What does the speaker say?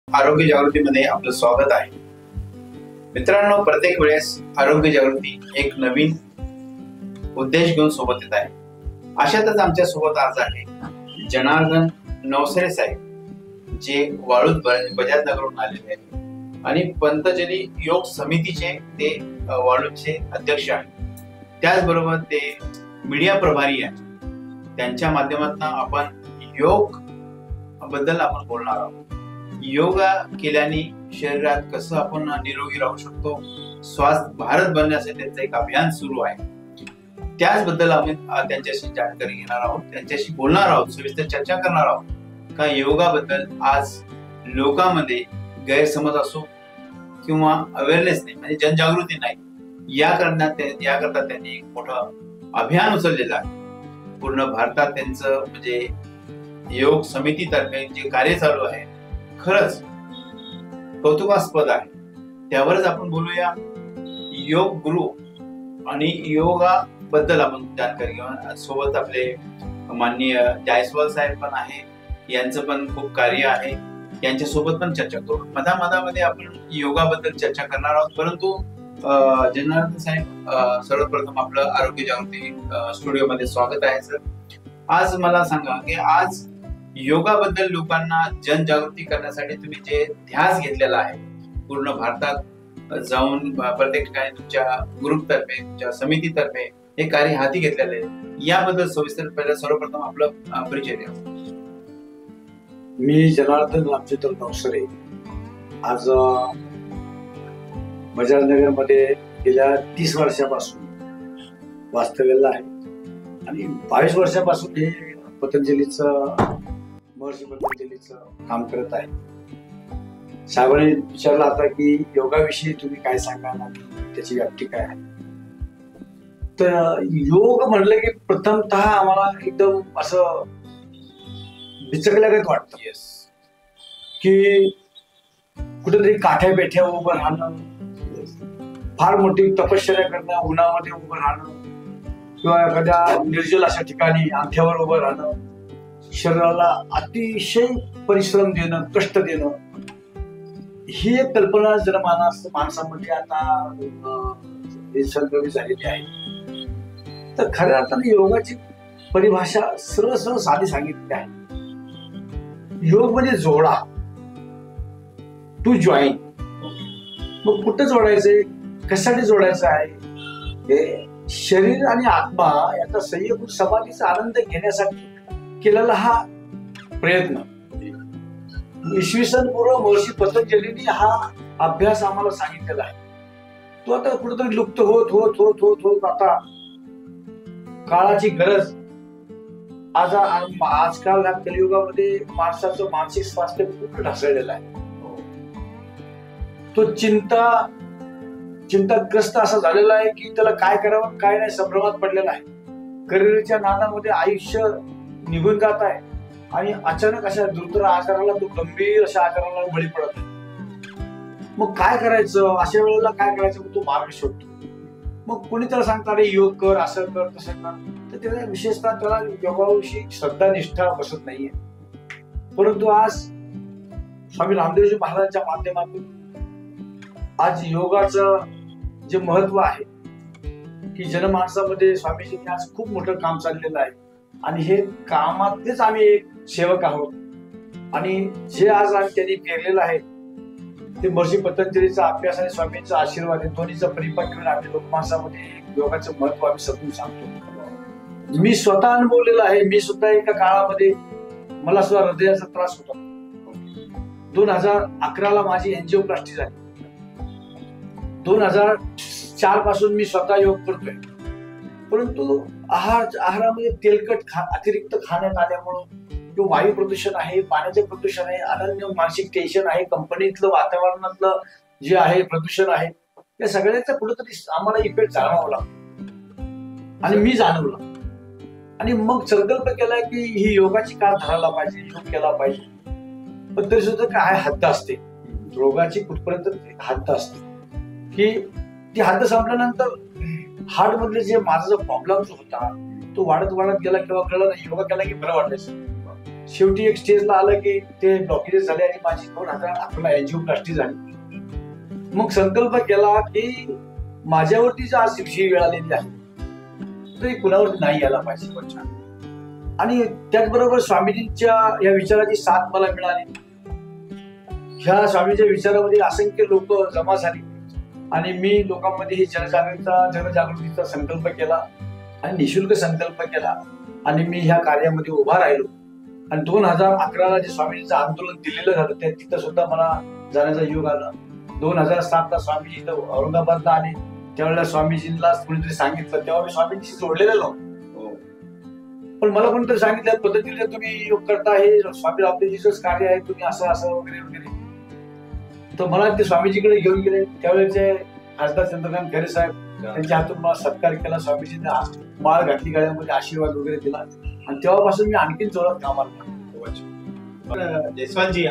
आरोग्य जागृतीमध्ये आपलं स्वागत आहे. मित्रांनो, प्रत्येक वेळेस आरोग्य जागृती एक नवीन उद्देश घेऊन सोबत येत आहे. अशातच आमच्या सोबत आज आहे जनार्दन नवसरे साहेब, जे वाळूज बजाज नगरहून आलेले आहेत आणि पतंजली योग समितीचे ते वाळूजचे अध्यक्ष आहेत. त्याचबरोबर ते मीडिया प्रभारी आहेत. त्यांच्या माध्यमातून आपण योग बद्दल आपण बोलणार आहोत. योगा केल्याने शरीरात कसं आपण निरोगी राहू शकतो, स्वास्थ्य भारत बनण्यासाठी त्यांचं एक अभियान सुरू आहे. त्याचबद्दल आम्ही त्यांच्याशी जानकारी घेणार आहोत, त्यांच्याशी बोलणार आहोत, सविस्तर चर्चा करणार आहोत. का योगाबद्दल आज लोकांमध्ये गैरसमज असो किंवा अवेअरनेस नाही, म्हणजे जनजागृती नाही, याकरता त्यांनी एक मोठं अभियान उचललेलं आहे. पूर्ण भारतात त्यांचं म्हणजे योग समितीतर्फे जे कार्य चालू आहे खरंच कौतुकास्पद आहे. त्यावरच आपण बोलूया. योग गुरु आणि योगा बद्दल आपण जानकारी घेऊन सोबत आपले माननीय जायस्वाल साहेब पण आहे, यांचं पण खूप कार्य आहे, यांच्या सोबत पण चर्चा करू. मधामध्ये आपण योगाबद्दल चर्चा करणार आहोत. परंतु जनार्दन साहेब, सर्वप्रथम आपलं आरोग्य जागृती स्टुडिओमध्ये स्वागत आहे सर. आज मला सांगा की आज योगाबद्दल लोकांना जनजागृती करण्यासाठी तुम्ही जे ध्यास घेतलेला आहे, पूर्ण भारतात जाऊन प्रत्येक ठिकाणी तुमच्या ग्रुपतर्फे, तुमच्या समितीतर्फे हे कार्य हाती घेतलेले आहे, याबद्दल सविस्तर पहिला सर्वप्रथम आपलं परिचय द्या. मी जनार्दन रामचंद्र नवसरे, आज बजाजनगर मध्ये गेल्या 30 वर्षापासून वास्तव्याला आहे आणि 22 वर्षापासून हे महर्षी पतंजलीचं काम करत आहे. साहेबांनी विचारलं आता की योगाविषयी तुम्ही काय सांगाल आणि त्याची व्याप्ती काय आहे. तर योग म्हणलं की प्रथमतः आम्हाला एकदम असं बिचकल्यागत वाटतं. येस, की कुठेतरी काठ्या बेठ्या उभं राहणं, फार मोठी तपश्चर्या करणं, उन्हामध्ये उभं राहणं किंवा एखाद्या निर्जल अशा ठिकाणी अंगठ्यावर उभं राहणं, शरीराला अतिशय परिश्रम देणं, कष्ट देणं, ही एक कल्पना माणसामध्ये आता संक्रमित झालेली आहे. तर खऱ्या अर्थाने योगाची परिभाषा सरळ साधी सांगितली आहे. योग म्हणजे जोडा, टू जॉईन. मग कुठं जोडायचंय, कशासाठी जोडायचं आहे? हे शरीर आणि आत्मा याचा संयोग समाधीचा आनंद घेण्यासाठी केलेला हा प्रयत्न. इसवी सन पूर्व महर्षी पतंजलींनी हा अभ्यास आम्हाला सांगितलेला आहे. तो आता कुठेतरी लुप्त होत होत होत होत होत आता काळाची गरज. आजकाल ह्या कलियुगामध्ये माणसाचं मानसिक स्वास्थ्य खूप ढासळलेलं आहे. तो चिंताग्रस्त असा झालेला आहे की त्याला काय करावं काय नाही संभ्रमात पडलेला आहे. करिअरच्या नादामध्ये आयुष्य निघून जात आहे आणि अचानक अशा दुर्धर आजाराला, तो गंभीर अशा आजाराला बळी पडत आहे. मग काय करायचं, अशा वेळेला काय करायचं, तो मार्ग शोधतो. मग कोणी त्याला सांगतात अरे योग कर, असं कर, तसं कर. तर त्याला विशेषतः त्याला योगाविषयी श्रद्धा निष्ठा बसत नाहीये. परंतु आज स्वामी रामदेवजी महाराजांच्या माध्यमातून आज योगाचं जे महत्व आहे की जनमानसामध्ये स्वामीजींनी आज खूप मोठं काम चाललेलं आहे आणि हे कामातलेच आम्ही एक सेवक आहोत. आणि जे आज त्यांनी पेरलेलं आहे ते महर्षी पतंजलीचा अभ्यास आणि स्वामींचा आशीर्वाद आहे, दोन्हीचा परिपाक करून आम्ही लोकमानसामध्ये योगाचं महत्व आम्ही समजून सांगतो. मी स्वतः अनुभवलेलं आहे. मी सुद्धा एका काळामध्ये मला सुद्धा हृदयाचा त्रास होता. 2011ला माझी एन्जिओप्लास्टी झाली. 2004 पासून मी स्वतः योग करतोय. परंतु आहारामध्ये तेलकट अतिरिक्त खाण्यात आल्यामुळं किंवा वायू प्रदूषण आहे, पाण्याचे प्रदूषण आहे, अनन्य मानसिक टेन्शन आहे, कंपनीतलं वातावरणातलं जे आहे प्रदूषण आहे, या सगळ्याचा कुठेतरी आम्हाला इफेक्ट जाणवावा लागतो आणि मी जाणवला. आणि मग संकल्प केलाय की ही योगाची काळ धरायला पाहिजे, योग केला पाहिजे. पण तरी सुद्धा काय हद्द असते रोगाची, कुठपर्यंत हद्द असते की ती हद्द संपल्यानंतर हार्ट मधले जे माझा जो प्रॉब्लेम होता तो वाढत गेला किंवा कळलं नाही. योगा केला की बरं वाटायचं. शेवटी एक स्टेजला आलं की ते ब्लॉकेजेस झाले आणि माझी 2011 एंजिओप्लास्टी झाली. मग संकल्प केला की माझ्यावरती जर आज ही वेळ आलेली आहे तरी कुणावरती नाही यायला पाहिजे. आणि त्याचबरोबर स्वामीजींच्या या विचाराची साथ मला मिळाली. ह्या स्वामीच्या विचारामध्ये असंख्य लोक जमा झाली आणि मी लोकांमध्ये ही जनजागृतीचा संकल्प केला आणि निशुल्क संकल्प केला आणि मी ह्या कार्यामध्ये उभा राहिलो. आणि 2011 जे स्वामीजींचं आंदोलन दिलेलं झालं त्या तिथं सुद्धा मला जाण्याचा योग आला. 2007ला स्वामीजी इथं औरंगाबादला आले. त्यावेळेला स्वामीजींना कोणीतरी सांगितलं, तेव्हा मी स्वामीजीशी जोडलेलं नव्हतं, पण मला कोणीतरी सांगितलं पद्धतीने तुम्ही योग करता, हे स्वामी रामदेवजीचंच कार्य आहे, तुम्ही असं असं वगैरे वगैरे. तर मला ते स्वामीजीकडे घेऊन गेले. त्यावेळेचे खासदार चंद्रकांत खैरे साहेब त्यांच्या हातून मला सत्कार केला. स्वामीजींनी माळ घातली गळ्यामध्ये, आशीर्वाद वगैरे दिला आणि तेव्हापासून मी आणखीन जोरात कामाला. जयस्वालजी,